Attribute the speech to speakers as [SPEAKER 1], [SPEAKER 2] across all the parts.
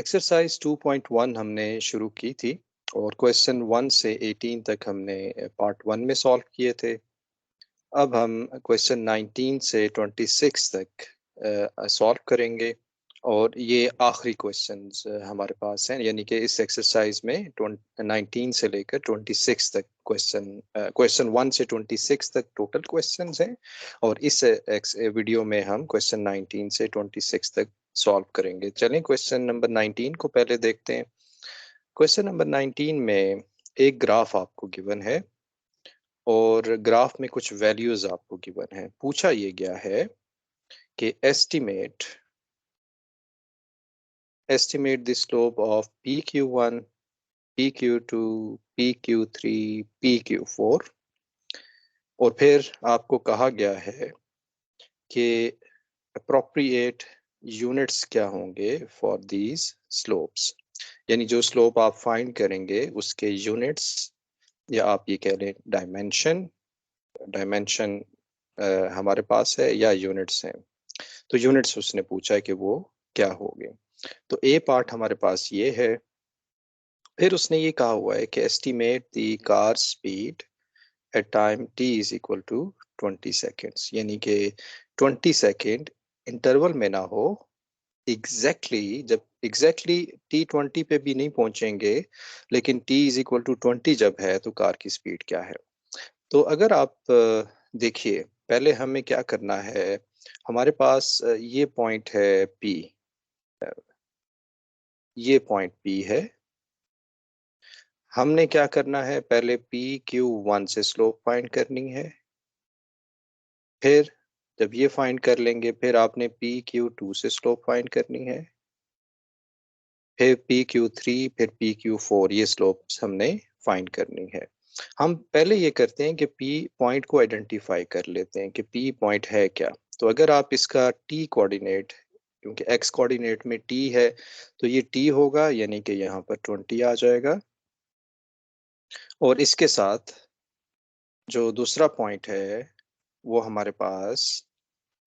[SPEAKER 1] Exercise 2.1 हमने शुरू की थी और क्वेश्चन 1 से 18 तक हमने पार्ट 1 में सॉल्व किए थे। अब हम क्वेश्चन 19 से 26 तक सॉल्व करेंगे और ये आखिरी क्वेश्चंस हमारे पास हैं, यानी कि इस एक्सरसाइज में 19 से लेकर 26 तक क्वेश्चन 1 से 26 तक टोटल क्वेश्चंस हैं और इस वीडियो में हम क्वेश्चन 19 से 26 तक सॉल्व करेंगे। चलें क्वेश्चन नंबर 19 को पहले देखते हैं। क्वेश्चन नंबर 19 में एक ग्राफ आपको गिवन है और ग्राफ में कुछ वैल्यूज आपको गिवन है। पूछा ये गया है कि estimate the slope of PQ1, PQ2, PQ3, PQ4 और फिर आपको कहा गया है कि appropriate यूनिट्स क्या होंगे फॉर दीज स्लोप्स, यानी जो स्लोप आप फाइंड करेंगे उसके यूनिट्स या आप ये कह लें डायमेंशन हमारे पास है या यूनिट्स हैं। तो यूनिट्स उसने पूछा है कि वो क्या होंगे। तो ए पार्ट हमारे पास ये है। फिर उसने ये कहा हुआ है कि estimate the car speed at time t is equal to 20 seconds, यानी कि 20 सेकेंड इंटरवल में ना हो। जब एग्जैक्टली t20 पे भी नहीं पहुंचेंगे, लेकिन t इज इक्वल टू 20 जब है तो कार की स्पीड क्या है। तो अगर आप देखिए, पहले हमें क्या करना है। हमारे पास ये पॉइंट है P, ये पॉइंट P है। हमने क्या करना है, पहले PQ1 से स्लोप फाइंड करनी है। फिर जब ये फाइंड कर लेंगे, फिर आपने PQ2 से स्लोप फाइंड करनी है। फिर PQ3, फिर PQ4, ये स्लोप्स हमने फाइंड करनी है। हम पहले ये करते हैं कि P पॉइंट को आइडेंटिफाई कर लेते हैं कि P पॉइंट है क्या। तो अगर आप इसका T कोऑर्डिनेट, क्योंकि X कोऑर्डिनेट में T है तो ये T होगा, यानी कि यहाँ पर 20 आ जाएगा। और इसके साथ जो दूसरा पॉइंट है वो हमारे पास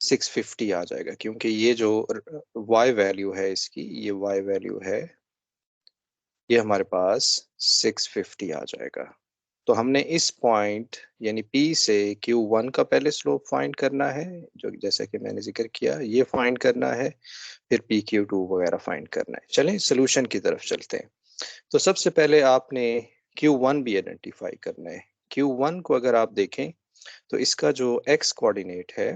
[SPEAKER 1] 650 आ जाएगा, क्योंकि ये जो y वैल्यू है इसकी, ये y वैल्यू है, ये हमारे पास 650 आ जाएगा। तो हमने इस पॉइंट यानी P से Q1 का पहले स्लोप फाइंड करना है, जो जैसा कि मैंने जिक्र किया, ये फाइंड करना है। फिर PQ2 वगैरह फाइंड करना है। चलें सोल्यूशन की तरफ चलते हैं। तो सबसे पहले आपने Q1 भी आइडेंटिफाई करना है। Q1 को अगर आप देखें तो इसका जो x कोऑर्डिनेट है,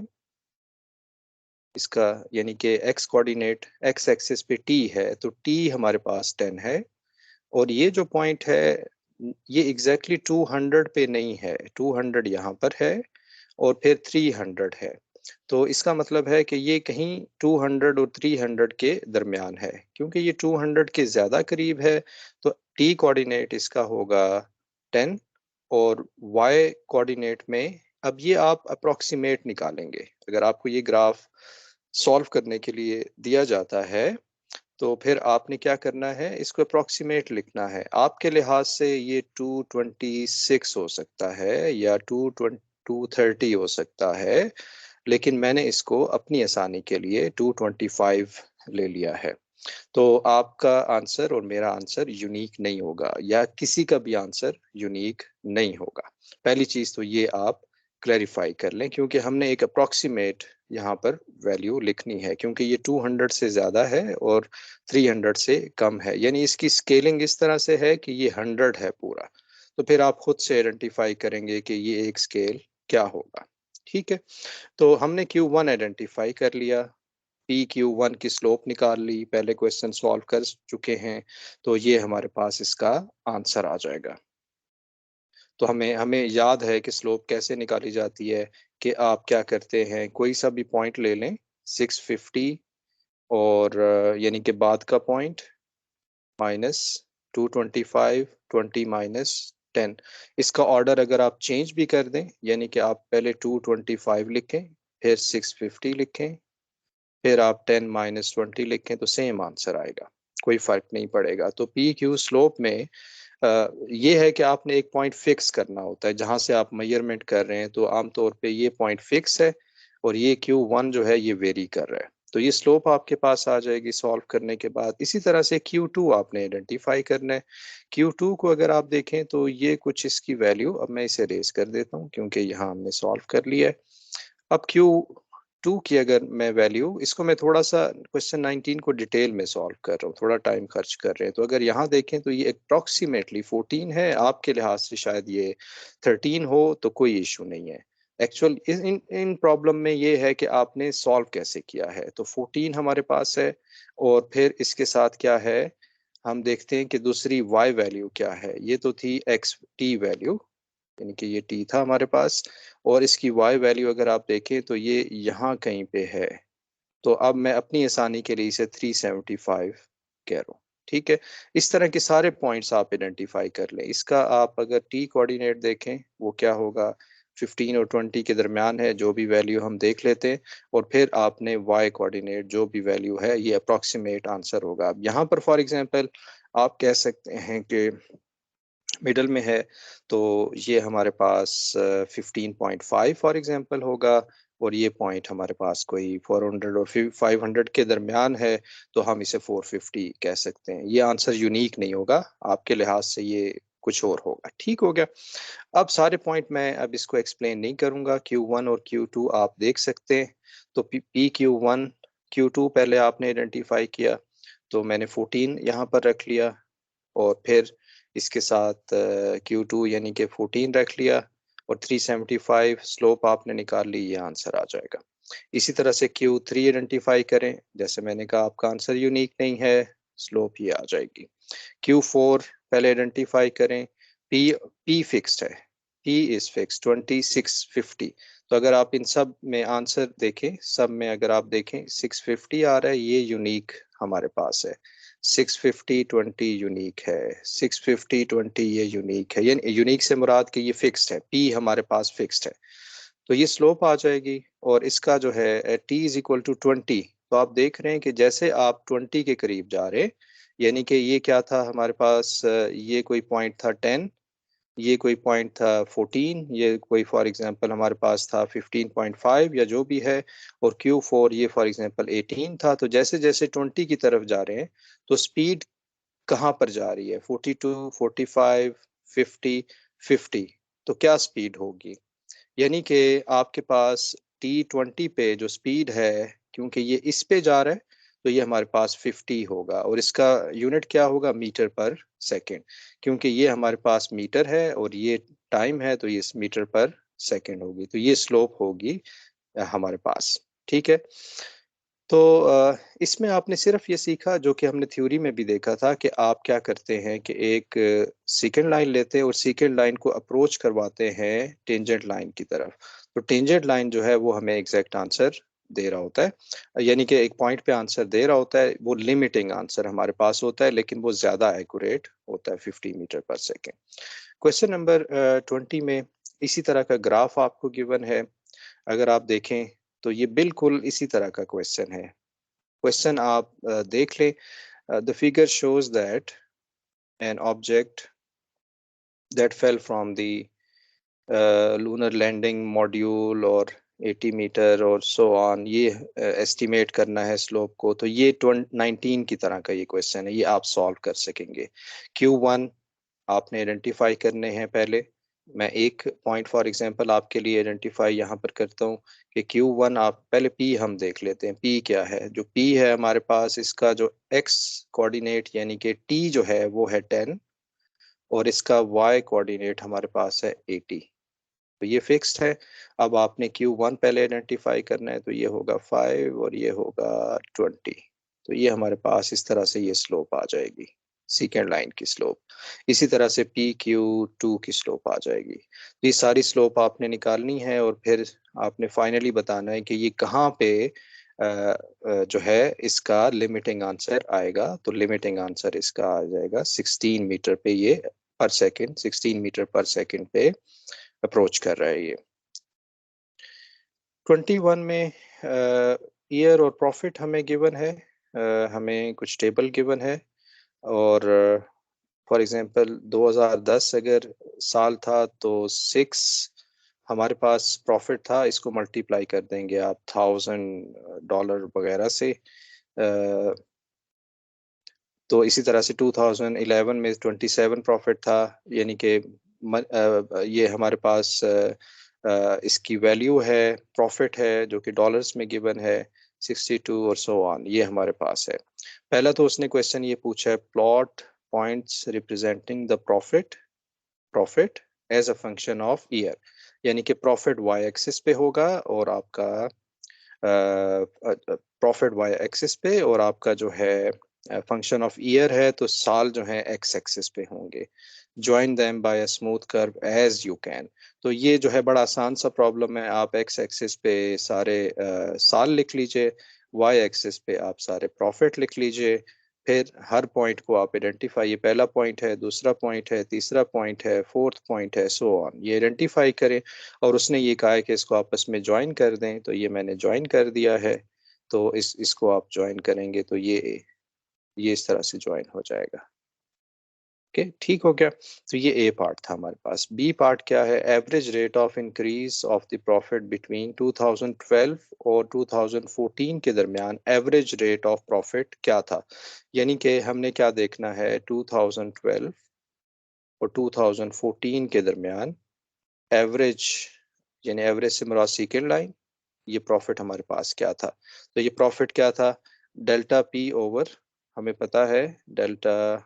[SPEAKER 1] इसका यानी कि x कोऑर्डिनेट x एक्सिस पे t है, तो t हमारे पास 10 है। और ये जो पॉइंट है ये एग्जैक्टली 200 पे नहीं है, 200 यहाँ पर है और फिर 300 है। तो इसका मतलब है कि ये कहीं 200 और 300 के दरमियान है। क्योंकि ये 200 के ज़्यादा करीब है तो t कोऑर्डिनेट इसका होगा 10 और y कोऑर्डिनेट में, अब ये आप अप्रोक्सीमेट निकालेंगे। अगर आपको ये ग्राफ सॉल्व करने के लिए दिया जाता है तो फिर आपने क्या करना है, इसको अप्रोक्सीमेट लिखना है। आपके लिहाज से ये 226 हो सकता है या 230 हो सकता है, लेकिन मैंने इसको अपनी आसानी के लिए 225 ले लिया है। तो आपका आंसर और मेरा आंसर यूनिक नहीं होगा, या किसी का भी आंसर यूनिक नहीं होगा। पहली चीज तो ये आप क्लैरिफाई कर लें, क्योंकि हमने एक अप्रोक्सीमेट यहाँ पर वैल्यू लिखनी है, क्योंकि ये 200 से ज़्यादा है और 300 से कम है, यानी इसकी स्केलिंग इस तरह से है कि ये 100 है पूरा। तो फिर आप खुद से आइडेंटिफाई करेंगे कि ये एक स्केल क्या होगा। ठीक है, तो हमने Q1 आइडेंटिफाई कर लिया, PQ1 की स्लोप निकाल ली, पहले क्वेश्चन सॉल्व कर चुके हैं, तो ये हमारे पास इसका आंसर आ जाएगा। तो हमें हमें याद है कि स्लोप कैसे निकाली जाती है, कि आप क्या करते हैं, कोई सा भी पॉइंट ले लें 650 और यानी कि बाद का पॉइंट माइनस 225, 20 माइनस 10। इसका ऑर्डर अगर आप चेंज भी कर दें, यानी कि आप पहले 225 लिखें, फिर 650 लिखें, फिर आप 10 माइनस 20 लिखें, तो सेम आंसर आएगा, कोई फर्क नहीं पड़ेगा। तो पी क्यू स्लोप में ये है कि आपने एक पॉइंट फिक्स करना होता है जहां से आप मेजरमेंट कर रहे हैं। तो आमतौर पे ये पॉइंट फिक्स है और ये Q1 जो है ये वेरी कर रहा है। तो ये स्लोप आपके पास आ जाएगी सॉल्व करने के बाद। इसी तरह से Q2 आपने आइडेंटिफाई करना है। Q2 को अगर आप देखें तो ये कुछ इसकी वैल्यू, अब मैं इसे रेज कर देता हूँ क्योंकि यहाँ हमने सॉल्व कर लिया है। अब Q2 की अगर मैं वैल्यू, इसको मैं थोड़ा सा क्वेश्चन 19 को डिटेल में सॉल्व कर रहा हूँ, थोड़ा टाइम खर्च कर रहे हैं, तो अगर यहाँ देखें तो ये अप्रोक्सीमेटली 14 है, आपके लिहाज से शायद ये 13 हो, तो कोई इशू नहीं है। एक्चुअल इन इन प्रॉब्लम में ये है कि आपने सॉल्व कैसे किया है। तो 14 हमारे पास है, और फिर इसके साथ क्या है, हम देखते हैं कि दूसरी y वैल्यू क्या है। ये तो थी x t वैल्यू, यानी कि ये t था हमारे पास, और इसकी y वैल्यू अगर आप देखें तो ये यहाँ कहीं पे है। तो अब मैं अपनी आसानी के लिए इसे 375 कह रहा हूँ। ठीक है, इस तरह के सारे पॉइंट्स आप आइडेंटिफाई कर लें। इसका आप अगर टी कोऑर्डिनेट देखें वो क्या होगा, 15 और 20 के दरमियान है, जो भी वैल्यू हम देख लेते हैं, और फिर आपने वाई कोऑर्डिनेट जो भी वैल्यू है, ये अप्रोक्सीमेट आंसर होगा। अब यहाँ पर फॉर एग्जांपल आप कह सकते हैं कि मिडल में है, तो ये हमारे पास 15.5 फॉर एग्जांपल होगा, और ये पॉइंट हमारे पास कोई 400 और 500 के दरमियान है, तो हम इसे 450 कह सकते हैं। ये आंसर यूनिक नहीं होगा, आपके लिहाज से ये कुछ और होगा। ठीक हो गया। अब सारे पॉइंट मैं अब इसको एक्सप्लेन नहीं करूंगा। Q1 और Q2 आप देख सकते हैं। तो पी Q1 Q2 पहले आपने आइडेंटिफाई किया, तो मैंने 14 यहाँ पर रख लिया, और फिर इसके साथ Q2 यानी कि 14 रख लिया, और 375 स्लोप आपने निकाल ली, ये आंसर आ जाएगा। इसी तरह से Q3 आइडेंटिफाई करें, जैसे मैंने कहा आपका आंसर यूनिक नहीं है, स्लोप ये आ जाएगी। Q4 पहले आइडेंटिफाई करें। P P फिक्स्ड है, P इज फिक्स 2650। तो अगर आप इन सब में आंसर देखें, सब में अगर आप देखें 650 आ रहा है, ये यूनिक हमारे पास है। 650 20 यूनिक है, 650 20 ये यूनिक है। ये यूनिक से मुराद कि ये फिक्स्ड है, P हमारे पास फिक्स्ड है, तो ये स्लोप आ जाएगी। और इसका जो है T इज इक्वल टू 20, तो आप देख रहे हैं कि जैसे आप 20 के करीब जा रहे हैं, यानी कि ये क्या था हमारे पास, ये कोई पॉइंट था 10, ये कोई पॉइंट था 14, ये कोई फॉर एग्जांपल हमारे पास था 15.5 या जो भी है, और Q4 ये फॉर एग्जांपल 18 था। तो जैसे जैसे 20 की तरफ जा रहे हैं, तो स्पीड कहाँ पर जा रही है, 42 45 50 50, तो क्या स्पीड होगी। यानी कि आपके पास T20 पे जो स्पीड है, क्योंकि ये इस पे जा रहा है, तो ये हमारे पास 50 होगा, और इसका यूनिट क्या होगा, मीटर पर सेकंड, क्योंकि ये हमारे पास मीटर है और ये टाइम है, तो ये मीटर पर सेकंड होगी। तो ये स्लोप होगी हमारे पास। ठीक है, तो इसमें आपने सिर्फ ये सीखा जो कि हमने थ्योरी में भी देखा था, कि आप क्या करते हैं कि एक सेकंड लाइन लेते हैं और सेकंड लाइन को अप्रोच करवाते हैं टेंजेंट लाइन की तरफ। तो टेंजेंट लाइन जो है वो हमें एग्जैक्ट आंसर दे रहा होता है, यानी कि एक पॉइंट पे आंसर दे रहा होता है, वो लिमिटिंग आंसर हमारे पास होता है, लेकिन वो ज्यादा एक्यूरेट होता है, 50 मीटर पर सेकेंड। क्वेश्चन नंबर 20 में इसी तरह का ग्राफ आपको गिवन है। अगर आप देखें तो ये बिल्कुल इसी तरह का क्वेश्चन है। क्वेश्चन आप देख लें। The figure shows that an object that fell from the lunar landing module और 80 मीटर और सो ऑन, ये एस्टिमेट करना है स्लोप को। तो ये 19 की तरह का ये क्वेश्चन है, ये आप सॉल्व कर सकेंगे। Q1 आपने आइडेंटिफाई करने हैं पहले। मैं एक पॉइंट फॉर एग्जांपल आपके लिए आइडेंटिफाई यहाँ पर करता हूँ कि Q1 आप पहले P हम देख लेते हैं। P क्या है, जो P है हमारे पास, इसका जो X कोऑर्डिनेट यानी कि T जो है वो है 10, और इसका Y कोऑर्डिनेट हमारे पास है 80, तो ये फिक्स्ड है। अब आपने Q1 पहले आइडेंटिफाई करना है, तो ये होगा 5 और ये होगा 20। तो ये हमारे पास इस तरह से ये स्लोप आ जाएगी, सेकेंड लाइन की स्लोप। इसी तरह से PQ2 की स्लोप आ जाएगी। तो ये सारी स्लोप आपने निकालनी है, और फिर आपने फाइनली बताना है कि ये कहाँ पे जो है इसका लिमिटिंग आंसर आएगा। तो लिमिटिंग आंसर इसका आ जाएगा 16 मीटर पे, ये पर सेकेंड 16 मीटर पर सेकेंड पे अप्रोच कर रहा है ये। 21 में ईयर और प्रॉफिट हमें गिवन है, हमें कुछ टेबल गिवन है, और फॉर एग्जांपल 2010 अगर साल था, तो 6 हमारे पास प्रॉफिट था, इसको मल्टीप्लाई कर देंगे आप $1000 वगैरह से। तो इसी तरह से 2011 में 27 प्रॉफिट था, यानी कि ये हमारे पास इसकी वैल्यू है, प्रॉफिट है जो कि डॉलर्स में गिवन है 62 और सो ऑन, ये हमारे पास है। पहला तो उसने क्वेश्चन ये पूछा है, plot points representing the profit profit as a function of year, यानी कि प्रॉफिट वाई एक्सिस पे होगा और आपका प्रॉफिट वाई एक्सिस पे, और आपका जो है फंक्शन ऑफ ईयर है तो साल जो है एक्स एक्सिस पे होंगे। Join them by a smooth curve as you can. तो ये जो है बड़ा आसान सा प्रॉब्लम है। आप एक्स एक्सिस पे सारे साल लिख लीजिए, वाई एक्सिस पे आप सारे प्रॉफिट लिख लीजिए, फिर हर पॉइंट को आप आइडेंटिफाई, ये पहला पॉइंट है, दूसरा पॉइंट है, तीसरा पॉइंट है, फोर्थ पॉइंट है, सो ऑन, ये आइडेंटिफाई करें। और उसने ये कहा है कि इसको आपस में ज्वाइन कर दें, तो ये मैंने ज्वाइन कर दिया है। तो इसको आप ज्वाइन करेंगे तो ये इस तरह से ज्वाइन हो जाएगा। ओके, ठीक हो गया। तो ये ए पार्ट था हमारे पास। बी पार्ट क्या है, average rate of increase of the profit between 2012 और 2014 के दरमियान एवरेज रेट ऑफ प्रॉफिट क्या था। यानी कि हमने क्या देखना है, 2012 और 2014 के दरमियान एवरेज, यानी एवरेज से मुराद सेकेंड लाइन, ये प्रॉफिट हमारे पास क्या था। तो ये प्रॉफिट क्या था, डेल्टा पी ओवर, हमें पता है delta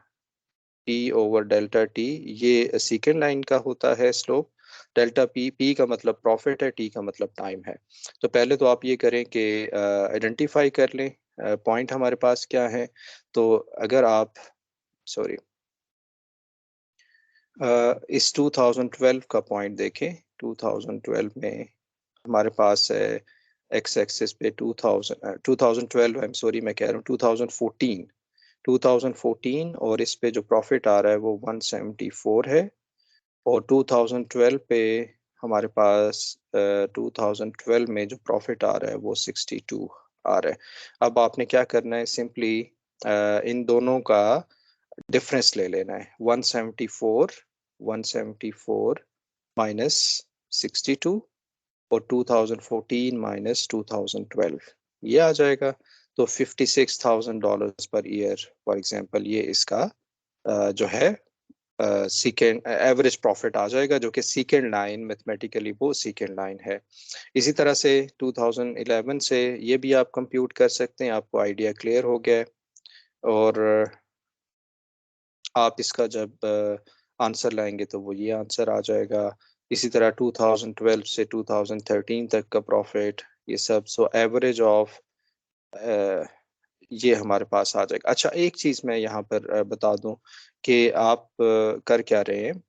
[SPEAKER 1] P over delta T, ये सेकेंड लाइन का होता है स्लोप। डेल्टा पी, पी का मतलब प्रॉफिट है, टी का मतलब टाइम है। तो पहले तो आप ये करें कि आइडेंटिफाई कर लें पॉइंट हमारे पास क्या है। तो अगर आप, सॉरी, इस 2012 का पॉइंट देखें, 2012 में हमारे पास है एक्स एक्सिस पे 2012, आई एम सॉरी, मैं कह रहा हूँ 2014, 2014, और इस पे जो प्रॉफिट आ रहा है वो 174 है। और 2012 पे हमारे पास 2012 में जो प्रॉफिट आ रहा है वो 62 आ रहा है। अब आपने क्या करना है, सिंपली इन दोनों का डिफरेंस ले लेना है, 174, 174 माइनस 62 और 2014 माइनस 2012, ये आ जाएगा। तो $56,000 पर ईयर फॉर एग्जांपल, ये इसका जो है सेकेंड एवरेज प्रॉफिट आ जाएगा, जो कि सेकेंड लाइन मैथमेटिकली वो सेकेंड लाइन है। इसी तरह से 2011 से ये भी आप कंप्यूट कर सकते हैं, आपको आइडिया क्लियर हो गया है। और आप इसका जब आंसर लाएंगे तो वो ये आंसर आ जाएगा। इसी तरह 2012 से 2013 तक का प्रॉफिट, ये सब, सो एवरेज ऑफ ये हमारे पास आ जाएगा। अच्छा, एक चीज़ मैं यहाँ पर बता दूं कि आप कर क्या रहे हैं,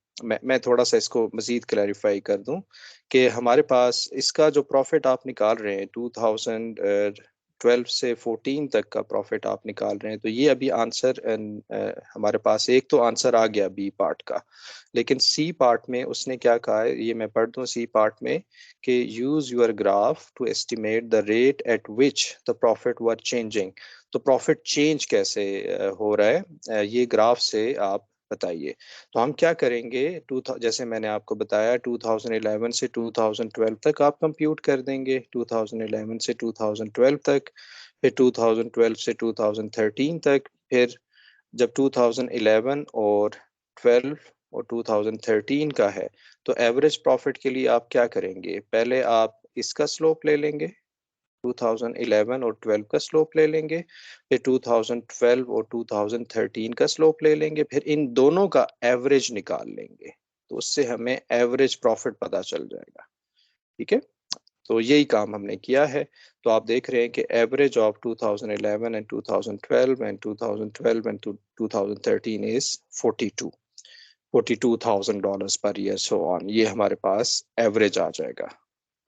[SPEAKER 1] मैं थोड़ा सा इसको मज़ीद क्लैरिफाई कर दूं कि हमारे पास इसका जो प्रॉफिट आप निकाल रहे हैं 2012 से 14 तक का प्रॉफिट आप निकाल रहे हैं, तो ये अभी आंसर हमारे पास एक तो आंसर आ गया बी पार्ट का। लेकिन सी पार्ट में उसने क्या कहा है, ये मैं पढ़ दूं सी पार्ट में, कि use your graph to estimate the rate at which the profit were changing. तो प्रॉफिट चेंज कैसे हो रहा है, ये ग्राफ से आप बताइए। तो हम क्या करेंगे, जैसे मैंने आपको बताया 2011 से 2012 तक आप कंप्यूट कर देंगे, 2011 से 2012 तक, फिर 2012 से 2013 तक, फिर जब 2011 और 12 और 2013 का है, तो एवरेज प्रॉफिट के लिए आप क्या करेंगे, पहले आप इसका स्लोप ले लेंगे, 2011 और 12 का स्लोप ले लेंगे, फिर 2012 और 2013 का स्लोप ले लेंगे, फिर इन दोनों का एवरेज निकाल लेंगे, तो उससे हमें एवरेज प्रॉफिट पता चल जाएगा। ठीक है, तो यही काम हमने किया है। तो आप देख रहे हैं कि average of 2011 and 2012 and 2012 and 2013 is 42,000 per year, so on, ये हमारे पास एवरेज आ जाएगा।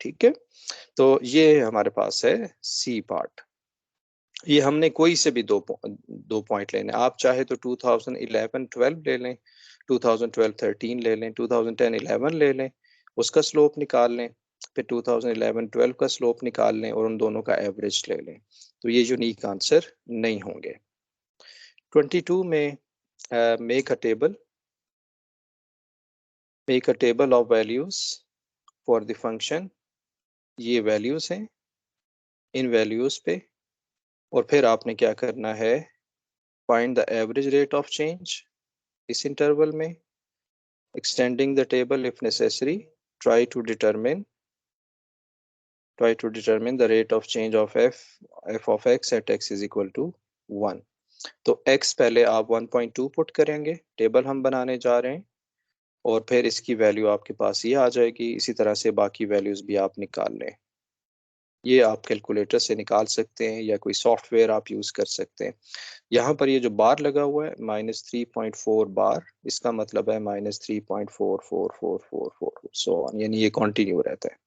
[SPEAKER 1] ठीक है, तो ये हमारे पास है सी पार्ट। ये हमने कोई से भी दो पॉइंट लेने, आप चाहे तो 2011-12 ले लें, 2012-13 ले लें, 2010-11 ले लें, उसका स्लोप निकाल लें, फिर 2011-12 का स्लोप निकाल लें और उन दोनों का एवरेज ले लें, तो ये यूनिक आंसर नहीं होंगे। 22 में make a table of values for the function, ये वैल्यूज हैं, इन वैल्यूज पे, और फिर आपने क्या करना है, find the average rate of change इस इंटरवल में, extending the table if necessary, try to determine the rate of change of f of x at x is equal to 1. तो x पहले आप 1.2 पुट करेंगे, टेबल हम बनाने जा रहे हैं, और फिर इसकी वैल्यू आपके पास ये आ जाएगी। इसी तरह से बाकी वैल्यूज भी आप निकाल लें, ये आप कैलकुलेटर से निकाल सकते हैं या कोई सॉफ्टवेयर आप यूज कर सकते हैं। यहाँ पर ये जो बार लगा हुआ है -3.4 बार, इसका मतलब है -3.444444 सो ऑन, यानी ये कंटिन्यू रहता है।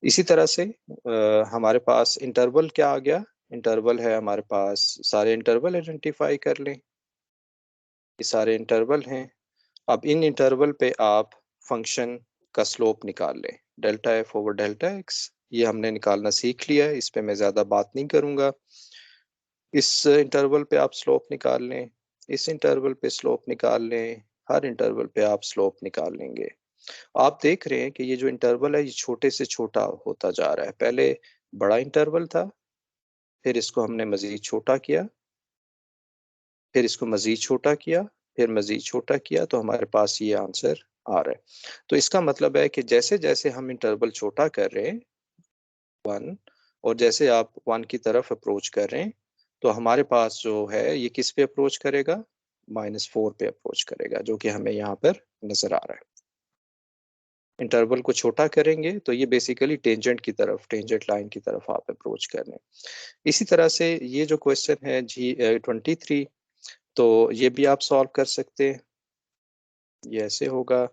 [SPEAKER 1] इसी तरह से हमारे पास इंटरवल क्या आ गया, इंटरवल है हमारे पास, सारे इंटरवल आइडेंटिफाई कर लें, ये सारे इंटरवल हैं। अब इन इंटरवल पे आप फंक्शन का स्लोप निकाल लें, delta F over delta x, ये हमने निकालना सीख लिया है, इस पे मैं ज़्यादा बात नहीं करूँगा। इस इंटरवल पे आप स्लोप निकाल लें, इस इंटरवल पे स्लोप निकाल लें, हर इंटरवल पे आप स्लोप निकाल लेंगे। आप देख रहे हैं कि ये जो इंटरवल है ये छोटे से छोटा होता जा रहा है। पहले बड़ा इंटरवल था, फिर इसको हमने मज़ीद छोटा किया, फिर इसको मज़ीद छोटा किया, फिर मज़ीद छोटा किया, तो हमारे पास ये आंसर आ रहा है। तो इसका मतलब है कि जैसे-जैसे हम इंटरवल छोटा कर रहे हैं 1, और जैसे आप 1 की तरफ अप्रोच कर रहे हैं, तो हमारे पास जो है ये किस पे अप्रोच करेगा, -4 पे अप्रोच करेगा, जो कि हमें यहाँ पर नज़र आ रहा है। इंटरवल को छोटा करेंगे तो ये बेसिकली टेंजेंट की तरफ, टेंजेंट लाइन की तरफ आप अप्रोच कर रहे हैं। इसी तरह से ये जो क्वेश्चन है जी 23, तो ये भी आप सॉल्व कर सकते हैं। ये ऐसे होगा,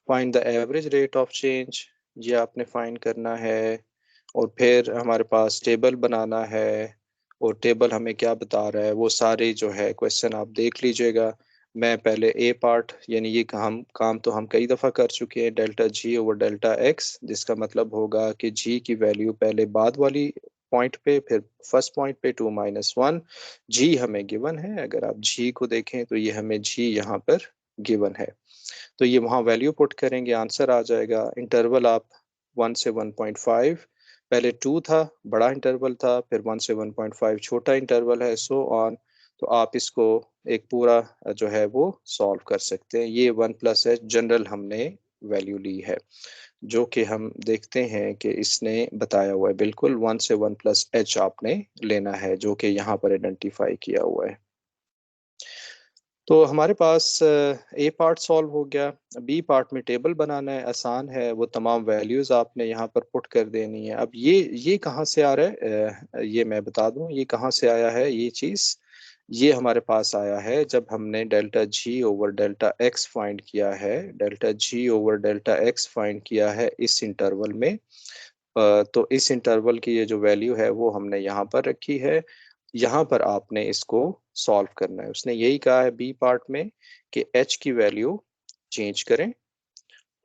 [SPEAKER 1] find the average rate of change, ये आपने फाइंड करना है, और फिर हमारे पास टेबल बनाना है, और टेबल हमें क्या बता रहा है वो सारे जो है क्वेश्चन आप देख लीजिएगा। मैं पहले ए पार्ट, यानी ये काम तो हम कई दफ़ा कर चुके हैं, delta G over delta x, जिसका मतलब होगा कि जी की वैल्यू पहले बाद वाली पॉइंट पे, फिर फर्स्ट पॉइंट पे 2-1, जी हमें गिवन है, अगर आप जी को देखें तो ये हमें जी यहाँ पर गिवन है, तो ये वहाँ वैल्यू पुट करेंगे, आंसर आ जाएगा। इंटरवल आप 1 से 1.5, पहले 2 था, बड़ा इंटरवल था, फिर 1 से 1.5 छोटा इंटरवल है, सो ऑन। तो आप इसको एक पूरा जो है वो सॉल्व कर सकते हैं। ये 1 प्लस एच जनरल हमने वैल्यू ली है, जो कि हम देखते हैं कि इसने बताया हुआ है, बिल्कुल 1 से 1 प्लस एच आपने लेना है, जो कि यहाँ पर आइडेंटिफाई किया हुआ है। तो हमारे पास ए पार्ट सॉल्व हो गया। बी पार्ट में टेबल बनाना है, आसान है, वो तमाम वैल्यूज आपने यहाँ पर पुट कर देनी है। अब ये कहाँ से आ रहा है, ये मैं बता दूं, ये कहाँ से आया है ये चीज़, ये हमारे पास आया है जब हमने delta G over delta x find किया है, delta G over delta x find किया है इस इंटरवल में। तो इस इंटरवल की ये जो वैल्यू है वो हमने यहाँ पर रखी है, यहाँ पर आपने इसको सॉल्व करना है। उसने यही कहा है बी पार्ट में कि एच की वैल्यू चेंज करें,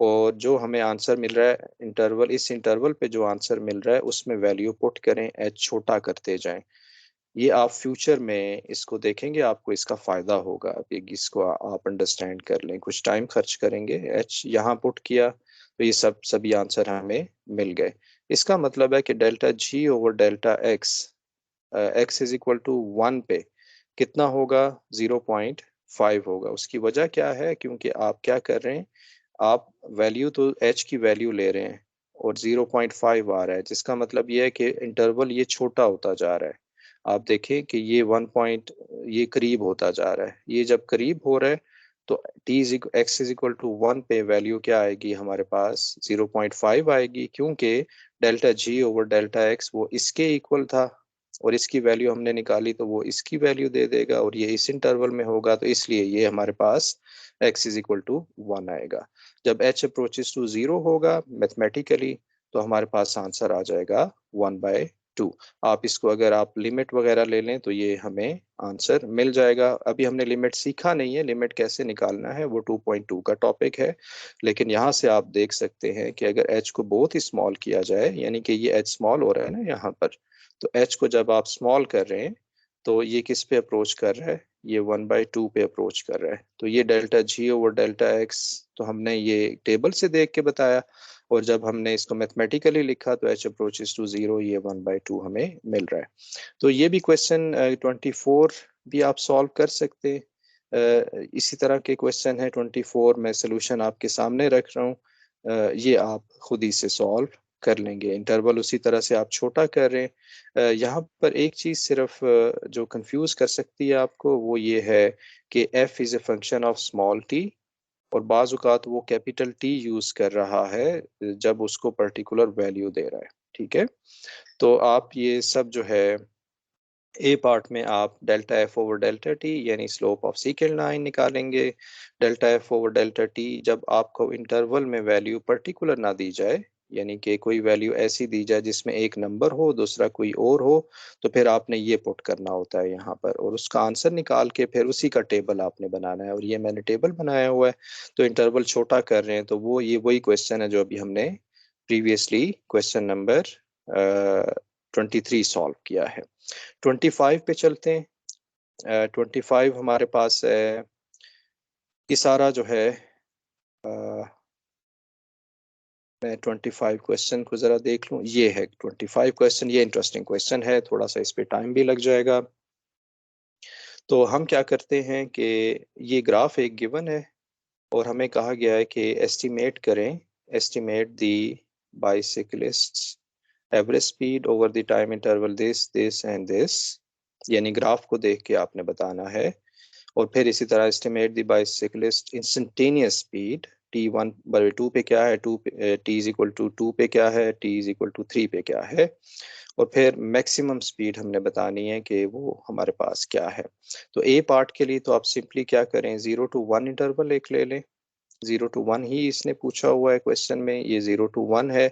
[SPEAKER 1] और जो हमें आंसर मिल रहा है इंटरवल, इस इंटरवल पे जो आंसर मिल रहा है उसमें वैल्यू पुट करें, एच छोटा करते जाएं। ये आप फ्यूचर में इसको देखेंगे, आपको इसका फायदा होगा, अभी इसको आप अंडरस्टैंड कर लें। कुछ टाइम खर्च करेंगे, एच यहाँ पुट किया तो ये सभी आंसर हमें मिल गए। इसका मतलब है कि delta G over delta x, x is equal to 1 पे कितना होगा, 0.5 होगा। उसकी वजह क्या है, क्योंकि आप क्या कर रहे हैं, आप वैल्यू तो एच की वैल्यू ले रहे हैं और 0.5 आ रहा है, जिसका मतलब ये है कि इंटरवल ये छोटा होता जा रहा है। आप देखें कि ये 1 पॉइंट, ये करीब होता जा रहा है, ये जब करीब हो रहा है तो एक्स इज इक्वल टू 1 पे वैल्यू क्या आएगी हमारे पास, 0.5 आएगी, क्योंकि delta G over delta x वो इसके इक्वल था, और इसकी वैल्यू हमने निकाली तो वो इसकी वैल्यू दे देगा, और ये इस इंटरवल में होगा, तो इसलिए ये हमारे पास x इज इक्वल टू 1 आएगा। जब h अप्रोचेस टू 0 होगा मैथमेटिकली, तो हमारे पास आंसर आ जाएगा 1/2। आप इसको अगर आप लिमिट वगैरह ले लें तो ये हमें आंसर मिल जाएगा। अभी हमने लिमिट सीखा नहीं है, लिमिट कैसे निकालना है वो 2.2 का टॉपिक है, लेकिन यहाँ से आप देख सकते हैं कि अगर h को बहुत ही स्मॉल किया जाए, यानी कि ये h स्मॉल हो रहा है ना यहाँ पर, तो h को जब आप स्मॉल कर रहे हैं तो ये किस पे अप्रोच कर रहा है, ये 1/2 पे अप्रोच कर रहा है। तो ये delta G over delta x तो हमने ये टेबल से देख के बताया। और जब हमने इसको मैथमेटिकली लिखा तो h अप्रोचेस टू 0, ये 1/2 हमें मिल रहा है। तो ये भी क्वेश्चन 24 भी आप सॉल्व कर सकते हैं। इसी तरह के क्वेश्चन है 24, मैं सोल्यूशन आपके सामने रख रहा हूँ। ये आप खुद ही से सॉल्व कर लेंगे। इंटरवल उसी तरह से आप छोटा कर रहे हैं। यहाँ पर एक चीज़ सिर्फ जो कंफ्यूज कर सकती है आपको, वो ये है कि f is a function of small t, और बाज़ औक़ात वो कैपिटल T यूज़ कर रहा है जब उसको पर्टिकुलर वैल्यू दे रहा है। ठीक है, तो आप ये सब जो है ए पार्ट में आप delta F over delta T यानी स्लोप ऑफ सीकेंड लाइन निकालेंगे। Delta F over delta T जब आपको इंटरवल में वैल्यू पर्टिकुलर ना दी जाए, यानी कि कोई वैल्यू ऐसी दी जाए जिसमें एक नंबर हो दूसरा कोई और हो, तो फिर आपने ये पुट करना होता है यहाँ पर, और उसका आंसर निकाल के फिर उसी का टेबल आपने बनाना है। और ये मैंने टेबल बनाया हुआ है, तो इंटरवल छोटा कर रहे हैं तो वो ये वही क्वेश्चन है जो अभी हमने प्रीवियसली क्वेश्चन नंबर 23 सॉल्व किया है। 25 पे चलते हैं। 25 हमारे पास है, ये सारा जो है मैं 25 क्वेश्चन को जरा देख लूं। ये है 25 क्वेश्चन, ये इंटरेस्टिंग क्वेश्चन है, थोड़ा सा इस पे टाइम भी लग जाएगा। तो हम क्या करते हैं कि ये ग्राफ एक गिवन है और हमें कहा गया है कि एस्टिमेट करें, estimate the bicyclists average speed over the time interval this and this, यानी ग्राफ को देख के आपने बताना है। और फिर इसी तरह estimate the bicyclist instantaneous speed t1/2 पे क्या है, t इज इक्वल टू 2 पे क्या है, t इज इक्वल टू 3 पे क्या है, और फिर मैक्सिमम स्पीड हमने बतानी है कि वो हमारे पास क्या है। तो ए पार्ट के लिए तो आप सिंपली क्या करें, 0 to 1 इंटरवल एक ले लें। 0 to 1 ही इसने पूछा हुआ है क्वेश्चन में, ये 0 to 1 है,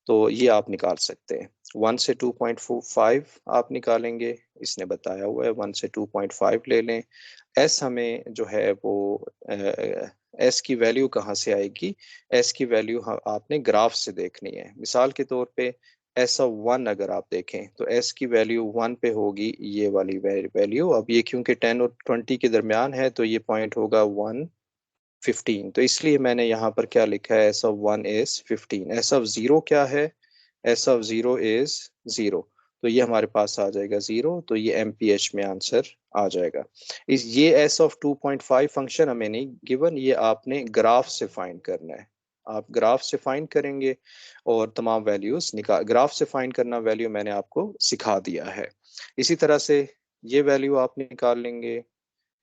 [SPEAKER 1] तो ये आप निकाल सकते हैं। 1 से 2.45 आप निकालेंगे, इसने बताया हुआ है 1 से 2.5 ले लें। एस हमें जो है वो एस की वैल्यू कहाँ से आएगी, एस की वैल्यू आपने ग्राफ से देखनी है। मिसाल के तौर पे एस ऑफ 1 अगर आप देखें तो एस की वैल्यू 1 पे होगी ये वाली वैल्यू। अब ये क्योंकि 10 और 20 के दरमियान है तो ये पॉइंट होगा 115, तो इसलिए मैंने यहाँ पर क्या लिखा है, S of 1 is 15। S of 0 क्या है, एस ऑफ 0 इज 0, तो ये हमारे पास आ जाएगा 0, तो ये एमपीएच में आंसर आ जाएगा। इस ये एस ऑफ 2.5 फंक्शन हमें नहीं गिवन, ये आपने ग्राफ से फाइंड करना है। आप ग्राफ से फाइंड करेंगे और तमाम वैल्यूज निकाल, ग्राफ से फाइंड करना वैल्यू मैंने आपको सिखा दिया है। इसी तरह से ये वैल्यू आप निकाल लेंगे,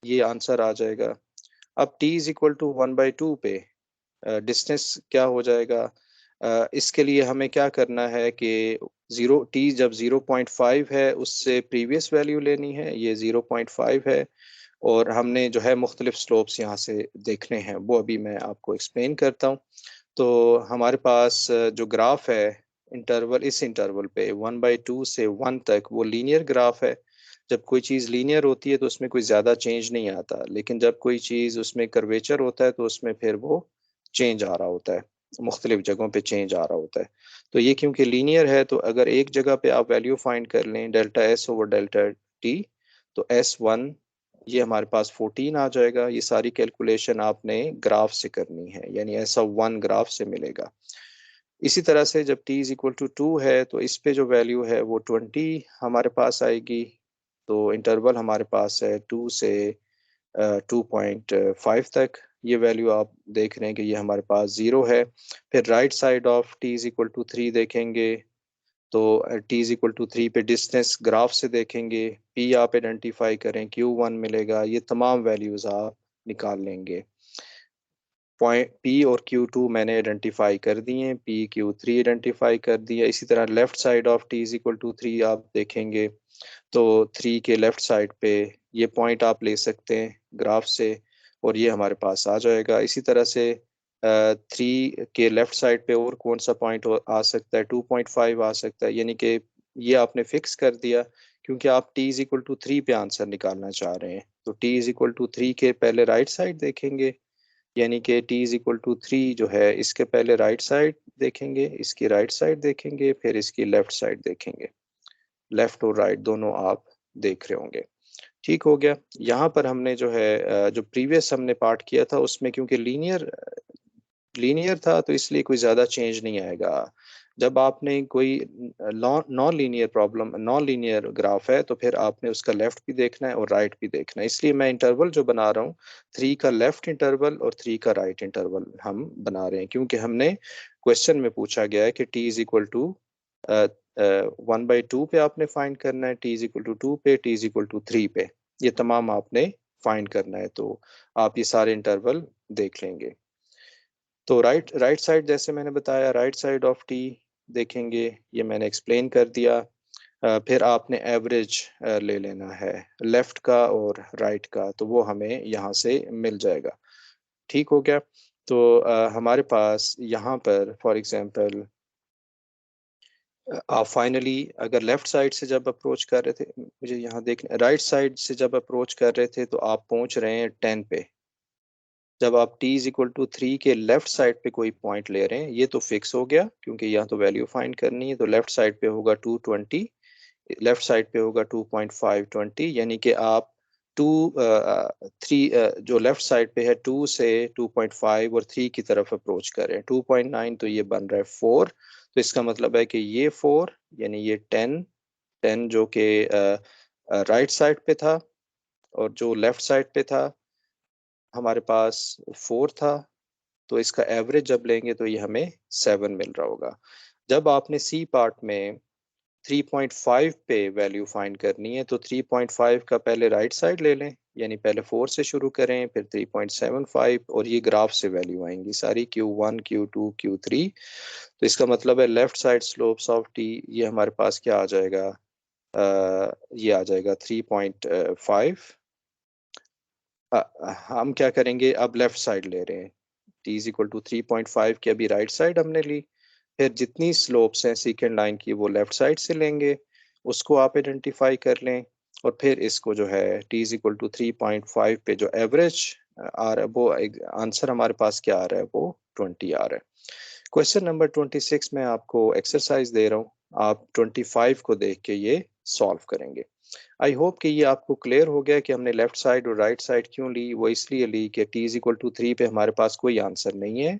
[SPEAKER 1] ये आंसर आ जाएगा। अब t इज इक्वल टू 1/2 पे डिस्टेंस क्या हो जाएगा, इसके लिए हमें क्या करना है कि जीरो टी जब 0.5 है उससे प्रीवियस वैल्यू लेनी है, ये 0.5 है, और हमने जो है मुख्तलिफ स्लोप्स यहाँ से देखने हैं, वो अभी मैं आपको एक्सप्लेन करता हूँ। तो हमारे पास जो ग्राफ है इंटरवल, इस इंटरवल पे 1/2 से 1 तक वो लीनियर ग्राफ है। जब कोई चीज़ लीनियर होती है तो उसमें कोई ज़्यादा चेंज नहीं आता, लेकिन जब कोई चीज़ उसमें कर्वेचर होता है तो उसमें फिर वो चेंज आ रहा होता है, मुख्तलिफ जगहों पे चेंज आ रहा होता है। तो ये क्योंकि लीनियर है तो अगर एक जगह पे आप वैल्यू फाइंड कर लें delta S over delta T, तो S1 ये हमारे पास 14 आ जाएगा। ये सारी कैलकुलेशन आपने ग्राफ से करनी है, यानी ऐसा 1 ग्राफ से मिलेगा। इसी तरह से जब t इज इक्वल टू 2 है तो इस पे जो वैल्यू है वो 20 हमारे पास आएगी। तो इंटरवल हमारे पास है 2 से 2.5 तक। ये वैल्यू आप देख रहे हैं कि ये हमारे पास 0 है। फिर right side of t is equal to 3 देखेंगे तो t इज इक्वल टू 3 पे डिस्टेंस ग्राफ से देखेंगे, p आप आइडेंटिफाई करें, q1 मिलेगा, ये तमाम वैल्यूज आप निकाल लेंगे। पॉइंट p और q2 मैंने आइडेंटिफाई कर दिए हैं, p q3 आइडेंटिफाई कर दिया। इसी तरह left side of t is equal to 3 आप देखेंगे तो 3 के लेफ्ट साइड पे ये पॉइंट आप ले सकते हैं ग्राफ से, और ये हमारे पास आ जाएगा। इसी तरह से 3 के लेफ्ट साइड पे और कौन सा पॉइंट आ सकता है, 2.5 आ सकता है, यानी कि ये आपने फिक्स कर दिया क्योंकि आप t इज इक्वल टू 3 पे आंसर निकालना चाह रहे हैं। तो t इज इक्वल टू 3 के पहले राइट साइड देखेंगे, यानी कि t इज इक्वल टू 3 जो है इसके पहले राइट साइड देखेंगे, इसकी राइट साइड देखेंगे, फिर इसकी लेफ्ट साइड देखेंगे। लेफ्ट और राइट दोनों आप देख रहे होंगे। ठीक हो गया। यहाँ पर हमने जो है जो प्रीवियस हमने पार्ट किया था उसमें क्योंकि लीनियर लीनियर था तो इसलिए कोई ज़्यादा चेंज नहीं आएगा। जब आपने कोई non linear problem, non linear graph है, तो फिर आपने उसका लेफ्ट भी देखना है और राइट भी देखना है। इसलिए मैं इंटरवल जो बना रहा हूँ, 3 का लेफ्ट इंटरवल और 3 का राइट इंटरवल हम बना रहे हैं, क्योंकि हमने क्वेश्चन में पूछा गया है कि t इज इक्वल टू 1/2 पे आपने फाइंड करना है, t इज इक्वल टू 2 पे, t इज इक्वल टू 3 पे, ये तमाम आपने फाइंड करना है। तो आप ये सारे इंटरवल देख लेंगे। तो राइट राइट साइड, जैसे मैंने बताया, राइट साइड ऑफ टी देखेंगे, ये मैंने एक्सप्लेन कर दिया। फिर आपने एवरेज ले लेना है लेफ्ट का और राइट का, तो वो हमें यहाँ से मिल जाएगा। ठीक हो गया। तो हमारे पास यहाँ पर फॉर एग्जांपल आप फाइनली अगर लेफ्ट साइड से जब अप्रोच कर रहे थे, मुझे यहाँ देखना, राइट साइड से जब अप्रोच कर रहे थे तो आप पहुंच रहे हैं 10 पे। जब आप t इज इक्वल टू 3 के लेफ्ट साइड पे कोई पॉइंट ले रहे हैं, ये तो फिक्स हो गया क्योंकि यहाँ तो वैल्यू फाइंड करनी है, तो लेफ्ट साइड पे होगा 220, लेफ्ट साइड पे होगा 2.520, यानी कि आप 3 जो लेफ्ट साइड पे है 2 से 2.5 और 3 की तरफ अप्रोच कर रहे हैं। 2.9 तो ये बन रहा है 4, तो इसका मतलब है कि ये 4 यानी ये 10, 10 जो कि राइट साइड पे था, और जो लेफ्ट साइड पे था हमारे पास 4 था, तो इसका एवरेज जब लेंगे तो ये हमें 7 मिल रहा होगा। जब आपने सी पार्ट में 3.5 पे वैल्यू फाइंड करनी है, तो 3.5 का पहले राइट साइड ले लें, यानी पहले 4 से शुरू करें, फिर 3.75, और ये ग्राफ से वैल्यू आएंगी सारी, Q1 Q2 Q3। तो इसका मतलब है left side slopes of T, ये हमारे पास क्या आ जाएगा, ये आ जाएगा 3.5। हम क्या करेंगे, अब लेफ्ट साइड ले रहे हैं, t इज इक्वल टू 3.5 की अभी राइट साइड हमने ली, फिर जितनी स्लोप्स हैं सेकेंड लाइन की वो लेफ्ट साइड से लेंगे, उसको आप आइडेंटिफाई कर लें, और फिर इसको जो है t इज इक्वल टू 3.5 पे जो एवरेज आ रहा है, वो आंसर हमारे पास क्या आ रहा है, वो 20 आ रहा है। क्वेश्चन नंबर 26 में आपको एक्सरसाइज दे रहा हूँ, आप 25 को देख के ये सॉल्व करेंगे। आई होप कि ये आपको क्लियर हो गया कि हमने लेफ्ट साइड और राइट साइड क्यों ली। वो इसलिए ली कि t इज इक्वल टू 3 पे हमारे पास कोई आंसर नहीं है,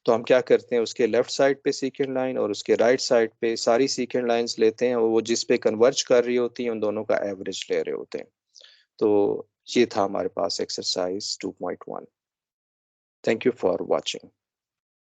[SPEAKER 1] तो हम क्या करते हैं, उसके लेफ्ट साइड पे सीकेंड लाइन और उसके राइट साइड पे सारी सीकेंड लाइंस लेते हैं, और वो जिस पे कन्वर्ज कर रही होती हैं उन दोनों का एवरेज ले रहे होते हैं। तो ये था हमारे पास exercise 2.1। Thank you for watching.